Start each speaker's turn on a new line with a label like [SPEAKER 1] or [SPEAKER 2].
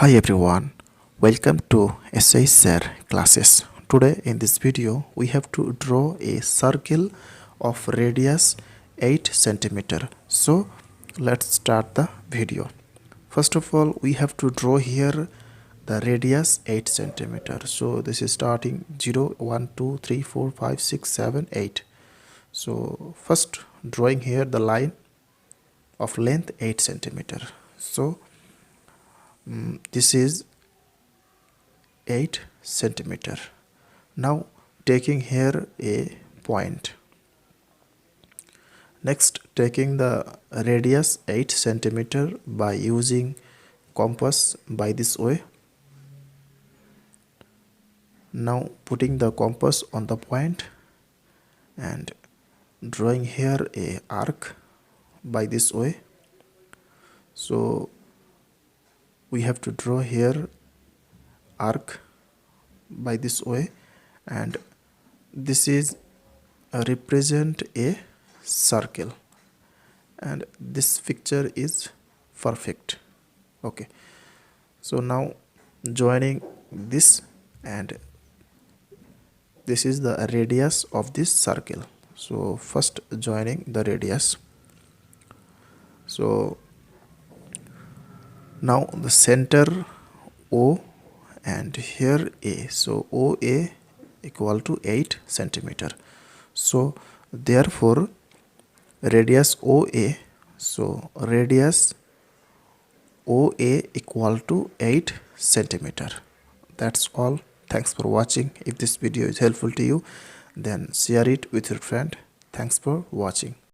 [SPEAKER 1] Hi everyone, welcome to shsirclasses. Today in this video we have to draw a circle of radius 8 centimeter. So let's start the video. First of all we have to draw here the radius 8 centimeter. So this is starting 0, 1, 2, 3, 4, 5, 6, 7, 8. So first drawing here the line of length 8 centimeter. So this is 8 centimeter. Now taking here a point. Next taking the radius 8 centimeter by using compass by this way. Now putting the compass on the point and drawing here a arc by this way. So we have to draw here arc by this way, and this is represent a circle, and this picture is perfect. Okay, so now joining this, and this is the radius of this circle. So first joining the radius. So now the center O and here A. So OA equal to 8 centimeter. So therefore radius OA, so radius OA equal to 8 centimeter. That's all. Thanks for watching. If this video is helpful to you, then share it with your friend. Thanks for watching.